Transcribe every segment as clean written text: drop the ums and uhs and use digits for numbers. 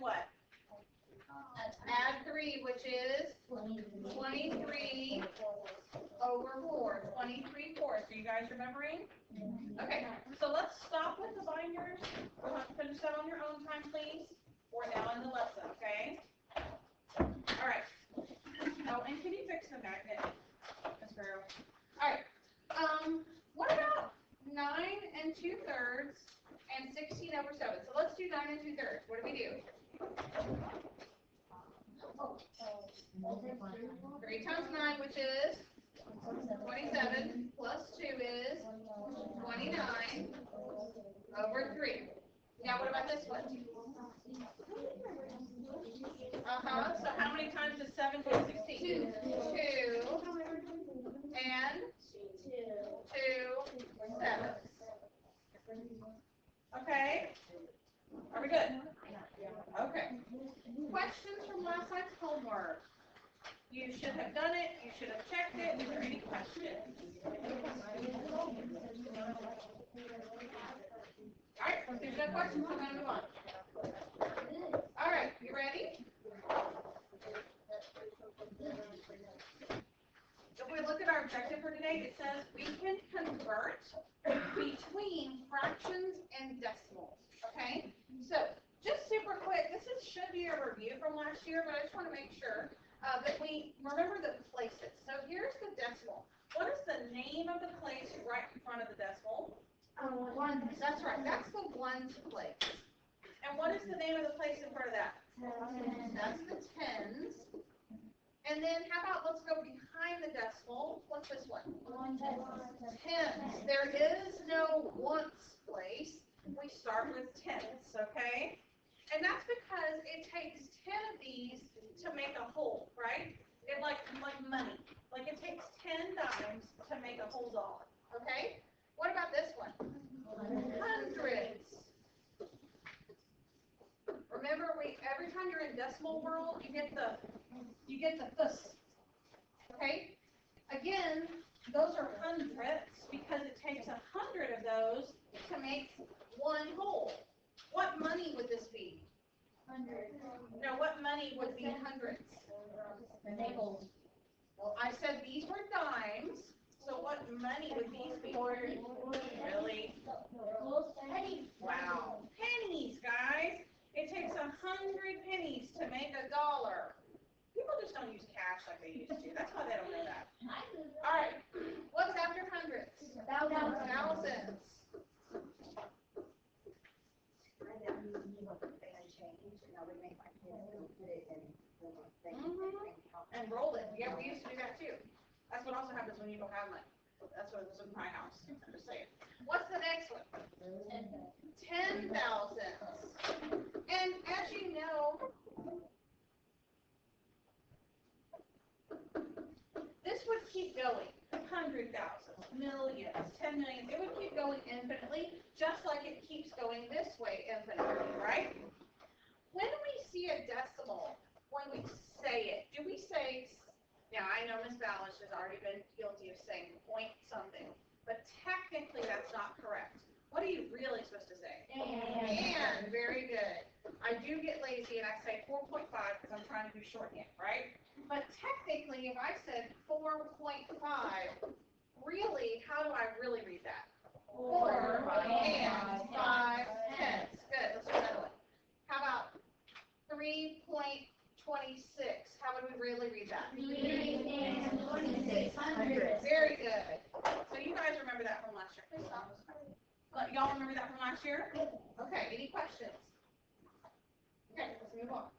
what? Add 3, which is 23 over 4. 23 fourths. Are you guys remembering? Okay, so let's stop with the binders. We'll have to finish that on your own time, please. We're now in the lesson, okay? All right. Oh, and can you fix the magnet, Ms. Barrow? All right. What about 9 2/3 and 16 over 7? So let's do 9 2/3. What do we do? 3 times 9, which is 27, plus 2 is 29 over 3. Now what about this one? So how many times is 7 to 16? 2 and 2 7. Okay? Are we good? Okay. Questions from last night's homework? You should have done it. You should have checked it. Is there any questions? All right. If there's no questions, we're going to move on. All right. You ready? If we look at our objective for today, it says we can convert between fractions and decimals. Okay? So, just super quick, should be a review from last year, but I just want to make sure that we remember the places. So here's the decimal. What is the name of the place right in front of the decimal? Ones. That's right. That's the ones place. And what is the name of the place in front of that? Tens. That's the tens. And then how about let's go behind the decimal. What's this one? Tens. There is no ones place. We start with tens, okay? And that's because it takes 10 of these to make a whole, right? It like money. Like it takes 10 dimes to make a whole dollar, okay? What about this one? Hundreds. Remember, every time you're in decimal world, you get the this. Okay? Again, those are hundredths because it takes 100 of those to make one whole. What money would this be? Hundreds. No, what money would be hundreds? Nickels. Well, I said these were dimes, so what money would these be? Really? Pennies. Wow. Pennies, guys. It takes 100 pennies to make a dollar. People just don't use cash like they used to. That's why they don't know that. All right. What's after hundreds? Thousands. And roll it. Yeah, we used to do that too. That's what also happens when you don't have money. That's what was in my house. I'm just saying. What's the next one? 10,000. And as you know, this would keep going. 100,000, millions, 10 million. It would keep going infinitely, just like it keeps going this way infinitely, right? When we see a decimal, when we say it, do we say, now I know Ms. Ballish has already been guilty of saying point something, but technically that's not correct. What are you really supposed to say? And, very good. I do get lazy and I say 4.5 because I'm trying to do shorthand, right? But technically, if I said 4.5, really, how do I really read that? 4 and 5 tenths. Good. Let's do another one. How about 3.26? How would we really read that? 3 and 26 hundredths. Very good. So you guys remember that from last year. Please stop. Y'all remember that from last year? Okay. Any questions? Okay. Let's move on.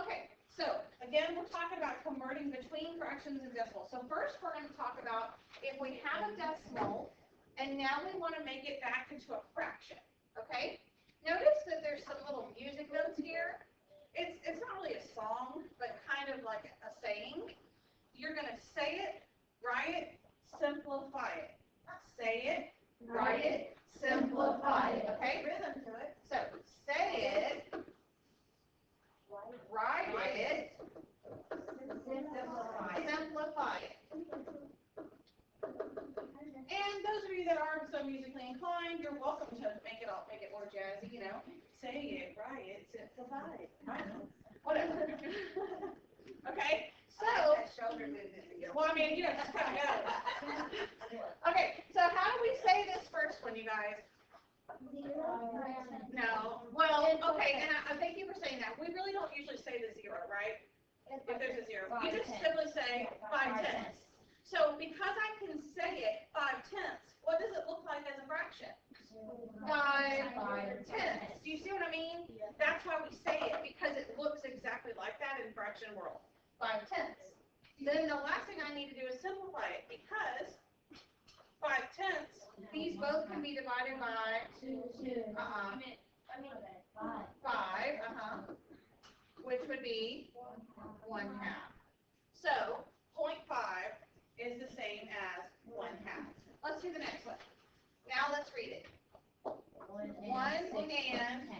Okay. So again, we're talking about converting between fractions and decimals. So first, we're going to talk about if we have a decimal, and now we want to make it back into a fraction. Okay. Notice that there's some little music notes here. It's not really a song, but kind of like a saying. You're going to say it, write it, simplify it. Say it, write it, simplify it. Okay, rhythm to it. So say it, write it, simplify it. And those of you that aren't so musically inclined, you're welcome to make it more jazzy, you know. say it right, simplify it. Whatever. Okay, so, well, I mean, just kind of goes. Okay, so how do we say this first one, you guys? No, well, okay, and I thank you for saying that. We really don't usually say the zero, right? If there's a zero, you just simply say 5/10. So because I can say it 5/10, what does it look like as a fraction? 5/10. Do you see what I mean? That's why we say it, because it looks exactly like that in fraction world. 5/10. Then the last thing I need to do is simplify it, because 5/10, these both can be divided by 5, which would be 1/2. So 0.5 is the same as 1/2. Let's do the next one. Now let's read it. 1 and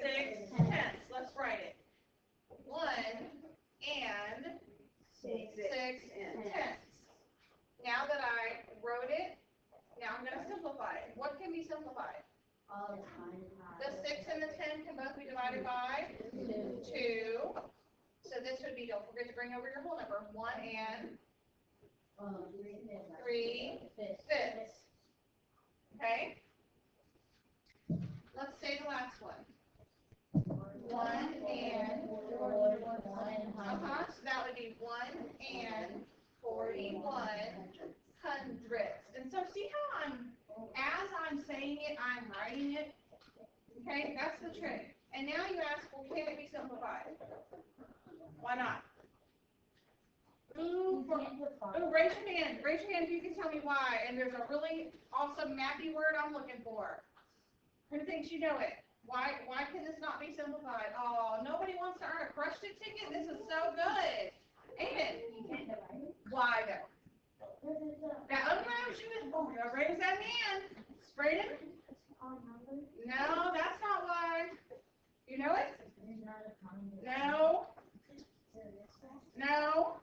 6/10. Let's write it. 1 and 6/10. Now that I wrote it, now I'm going to simplify it. What can be simplified? The 6 and the 10 can both be divided by 2. So this would be, don't forget to bring over your whole number, 1 and 3/5. Okay? Let's say the last one. 1 and, so that would be 1 and 41 hundredths. And so see how as I'm saying it, I'm writing it? Okay, that's the trick. And now you ask, well, can it be simplified? Why not? Ooh, raise your hand. Raise your hand if you can tell me why. And there's a really awesome mathy word I'm looking for. Who thinks you know it? Why can this not be simplified? Oh, nobody wants to earn a Crush It ticket? This is so good. Amen. Why though? Now, raise that hand. Braden? No, that's not why. You know it? No. No.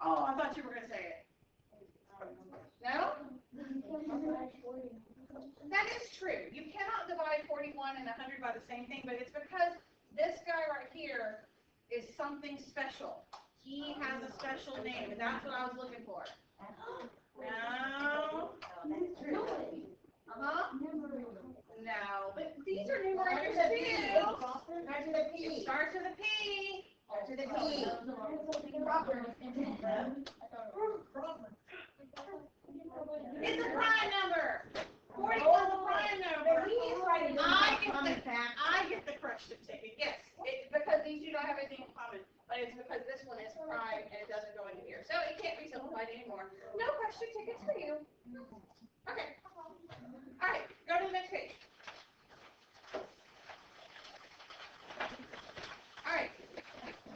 Oh, I thought you were going to say it. No? That is true. You cannot divide 41 and 100 by the same thing, but it's because this guy right here is something special. He has a special name, and that's what I was looking for. No. No, but these are numerators too. Starts with a P. It's a prime number. 41 is a prime number. I get the Crush It ticket. Yes, because these do not have anything in common. But it's because this one is prime and it doesn't go into here. So it can't be simplified anymore. No Crush It tickets for you. Okay. All right, go to the next page. All right.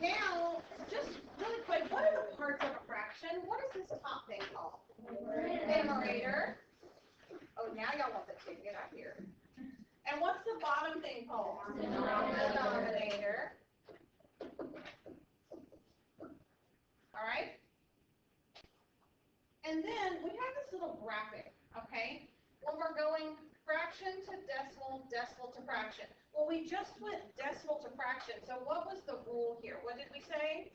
Now, just really quick, what are the parts of a fraction? What is this top thing called? Numerator. Oh, now y'all want the ticket out here. And what's the bottom thing called? Denominator. All right? And then we have this little graphic, okay? When we're going fraction to decimal, decimal to fraction. Well, we just went decimal to fraction, so what was the rule here? What did we say?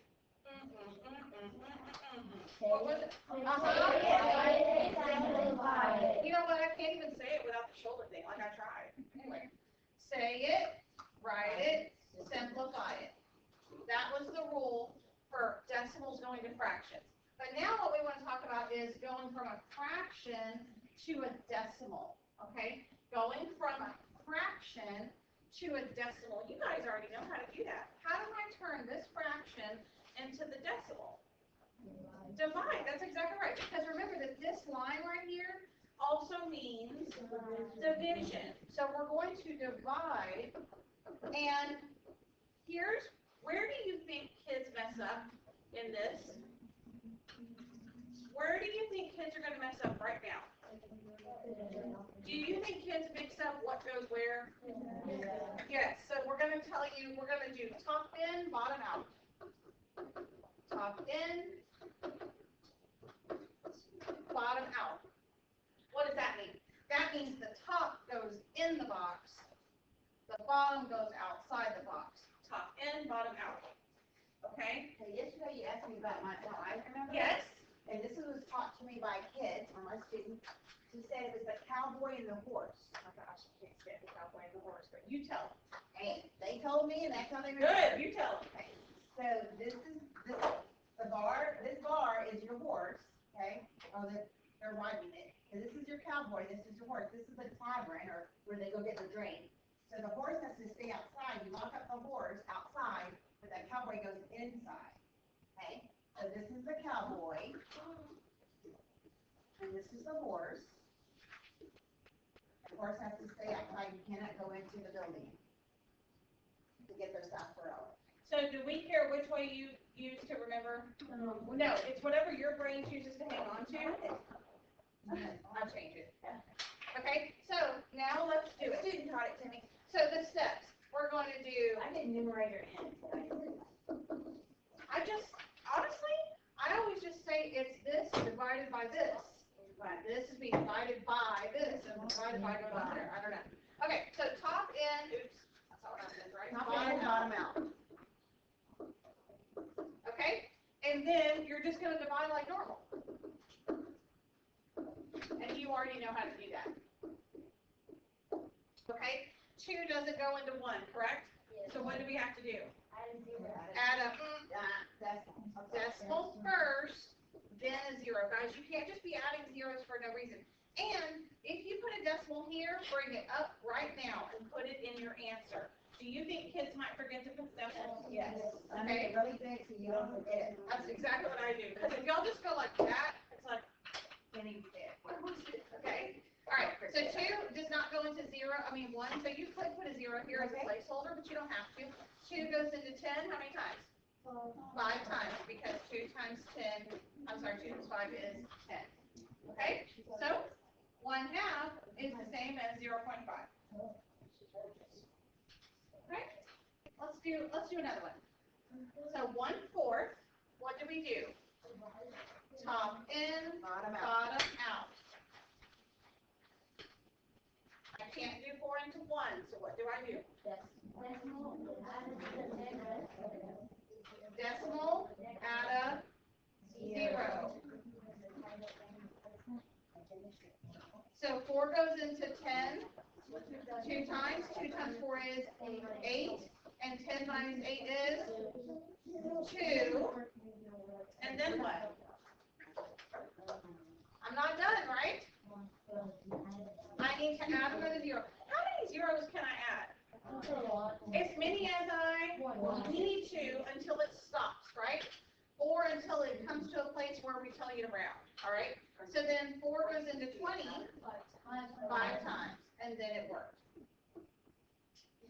What was it? You know what? I can't even say it without the shoulder thing, like I tried. Anyway, say it, write it, simplify it. That was the rule for decimals going to fractions. But now what we want to talk about is going from a fraction to a decimal, okay? Going from a fraction to a decimal. You guys already know how to do that. How do I turn this fraction into the decimal? Divide. That's exactly right. Because remember that this line right here also means division. So we're going to divide, and where do you think kids mess up in this? Where do you think kids are going to mess up right now? Do you think kids mix up what goes where? Yes. So we're going to tell you, we're going to do top in, bottom out. Top in, bottom out. What does that mean? That that means the top goes in the box, the bottom goes outside the box. Top in, bottom out. Okay? Okay, yesterday you asked me about my tie, remember? Yes? And this was taught to me by a kid, or my student. She said it was the cowboy and the horse. Oh gosh, I can't stand the cowboy and the horse, but you tell them. And they told me, and that's how they Good, you tell them. Okay, so this bar is your horse, okay? Or they're riding it. So this is your cowboy, this is your horse. This is the tavern, or where they go get the drink. So the horse has to stay outside. You lock up the horse outside, but that cowboy goes inside. Okay? So this is the cowboy. And this is the horse. The horse has to stay outside. You cannot go into the building to get their sarsaparilla. So do we care which way you use to remember? No, it's whatever your brain chooses to hang on to. I'll change it. Okay, so now let's do it. Student taught it to me. So the steps, we're going to do, I did numerator in. honestly, I always just say it's this divided by this. But this is being divided by this and divided by goes on there. I don't know. Okay, so top in, oops, that's all that is, right? Top in, bottom out. Okay, and then you're just gonna divide like normal. And you already know how to do that. Okay, 2 doesn't go into 1, correct? So what do we have to do? Add a decimal first, then a 0. Guys, you can't just be adding zeros for no reason. And if you put a decimal here, bring it up right now and put it in your answer. Do you think kids might forget to put decimals? Yes. I make it really big so you don't forget it. That's exactly what I do. Because if y'all just go like that, it's like, Getting big. okay? All right, so 2 does not go into 0, 1. So you could put a 0 here as a placeholder, but you don't have to. 2 goes into 10, how many times? 5 times, because 2 times 10, 2 times 5 is 10. Okay, so 1/2 is the same as 0.5. Okay, let's do another one. So 1/4, what do we do? Top in, Bottom out. bottom out. I can't do 4 into 1, so what do I do? Decimal, add a 0. So 4 goes into 10 2 times. 2 times 4 is 8. And 10 times 8 is 2. And then what? I'm not done, right? I need to add another 0. How many zeros can I add? As many as I need to until it stops, right? Or until it comes to a place where we tell you to round, all right? So then 4 goes into 20 5 times, and then it worked.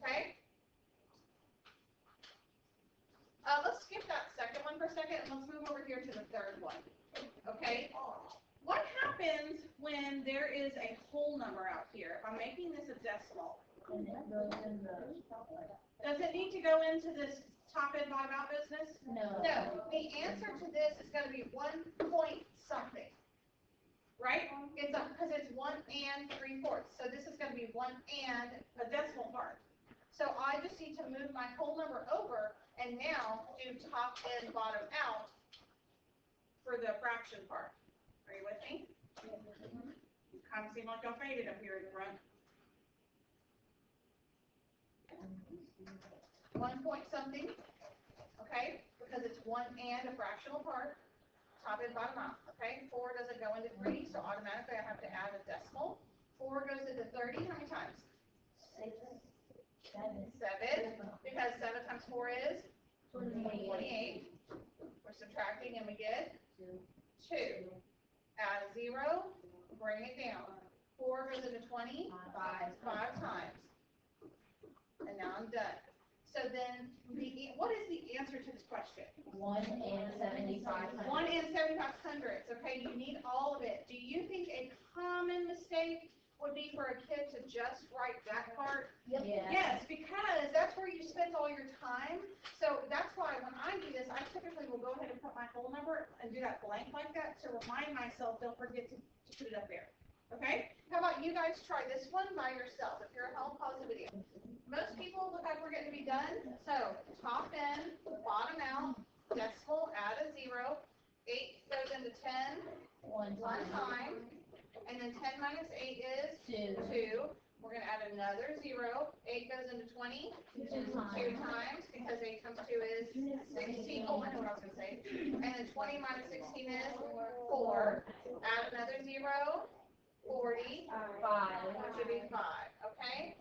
Okay? Let's skip that second one for a second, and let's move over here to the third one. Okay? What happens when there is a whole number out here? If I'm making this a decimal, does it need to go into this top and bottom out business? No. No. The answer to this is going to be 1 point something. Right? It's because it's 1 and 3/4. So this is going to be 1 and a decimal part. So I just need to move my whole number over and now do top and bottom out for the fraction part. Are you with me? You kind of seem like y'all faded up here in the front. 1 point something, okay, because it's 1 and a fractional part, top and bottom out, okay? 4 doesn't go into 3, so automatically I have to add a decimal. 4 goes into 30, how many times? 7, because 7 times 4 is 28. We're subtracting and we get 2. Add a 0, bring it down. 4 goes into 20, 5 times. And now I'm done. So then, what is the answer to this question? 1 and 75. 1 and 75 hundredths, okay? You need all of it. Do you think a common mistake would be for a kid to just write that part? Yes. Yes, because that's where you spend all your time. So that's why when I do this, I typically will go ahead and put my whole number and do that blank like that to remind myself, don't forget to put it up there. Okay? How about about you guys try this one by yourself, if you're at home, pause the video. Most people look like we're getting to be done, so top in, bottom out, decimal, add a 0, 8 goes into 10, One one time. time, and then 10 minus 8 is Two. 2. We're gonna add another 0, 8 goes into 20, Two 2 times. times, because 8 times 2 is 16, oh, I know what I was gonna say. And then 20 minus 16 is 4, add another 0, 40, Five. which would be 5, okay?